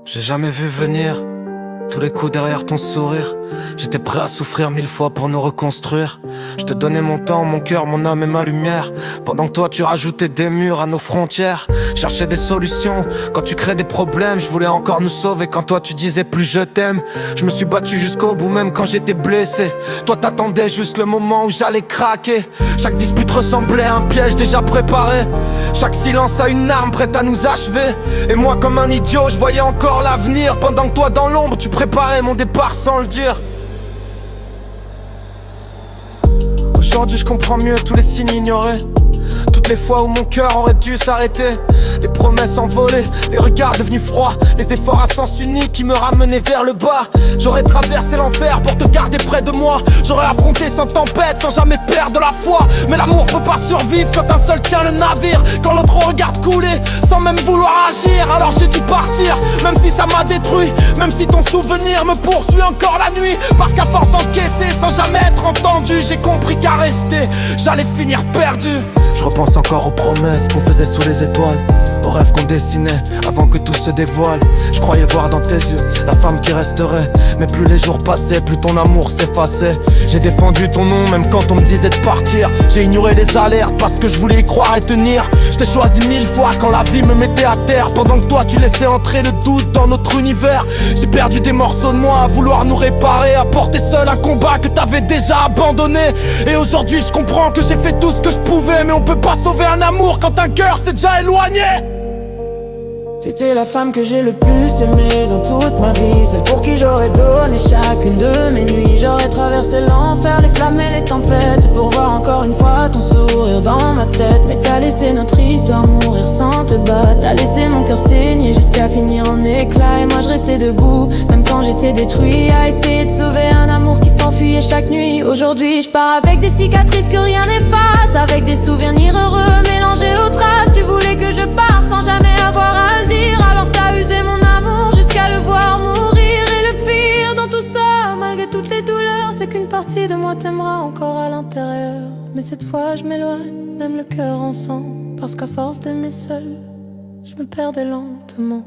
J'ai jamais vu venir tous les coups derrière ton sourire. J'étais prêt à souffrir 1000 fois pour nous reconstruire. Je te donnais mon temps, mon cœur, mon âme et ma lumière, pendant que toi tu rajoutais des murs à nos frontières. Cherchais des solutions quand tu crées des problèmes. Je voulais encore nous sauver quand toi tu disais plus je t'aime. Je me suis battu jusqu'au bout même quand j'étais blessé. Toi t'attendais juste le moment où j'allais craquer. Chaque dispute ressemblait à un piège déjà préparé. Chaque silence a une arme prête à nous achever. Et moi comme un idiot je voyais encore l'avenir, pendant que toi dans l'ombre tu préparais mon départ sans le dire. Aujourd'hui je comprends mieux tous les signes ignorés, toutes les fois où mon cœur aurait dû s'arrêter. Les promesses envolées, les regards devenus froids, les efforts à sens unique qui me ramenaient vers le bas. J'aurais traversé l'enfer pour te garder près de moi. J'aurais affronté sans tempête, sans jamais perdre la foi. Mais l'amour peut pas survivre quand un seul tient le navire, quand l'autre regarde couler sans même vouloir agir. Alors j'ai dû partir, même si ça m'a détruit, même si ton souvenir me poursuit encore la nuit. Parce qu'à force d'encaisser sans jamais être entendu, j'ai compris qu'à rester, j'allais finir perdu. Je repense encore aux promesses qu'on faisait sous les étoiles, aux rêves qu'on dessinait avant que tout se dévoile. Je croyais voir dans tes yeux la femme qui resterait, mais plus les jours passaient, plus ton amour s'effaçait. J'ai défendu ton nom même quand on me disait de partir. J'ai ignoré les alertes parce que je voulais y croire et tenir. Je t'ai choisi 1000 fois quand la vie me mettait à terre, pendant que toi tu laissais entrer le doute dans notre univers. J'ai perdu des morceaux de moi à vouloir nous réparer, à porter seul un combat que t'avais déjà abandonné. Et aujourd'hui je comprends que j'ai fait tout ce que je pouvais, mais on peut pas sauver un amour quand un cœur s'est déjà éloigné. T'étais la femme que j'ai le plus aimée dans toute ma vie, celle pour qui j'aurais donné chacune de mes nuits. J'aurais traversé l'enfer, les flammes et les tempêtes, pour voir encore une fois ton sourire dans ma tête. Mais t'as laissé notre histoire mourir sans te battre. T'as laissé mon cœur saigner jusqu'à finir en éclats. Et moi je restais debout, même quand j'étais détruit, à essayer de sauver un amour qui s'enfuyait chaque nuit. Aujourd'hui je pars avec des cicatrices que rien n'efface, avec des souvenirs heureux mélangés aux traces. Tu voulais que je parte sans jamais avoir à le dire, alors t'as usé mon amour jusqu'à le voir mourir. Et le pire dans tout ça, malgré toutes les douleurs, c'est qu'une partie de moi t'aimera encore à l'intérieur. Mais cette fois je m'éloigne, même le cœur en sang, parce qu'à force d'aimer seul, je me perdais lentement.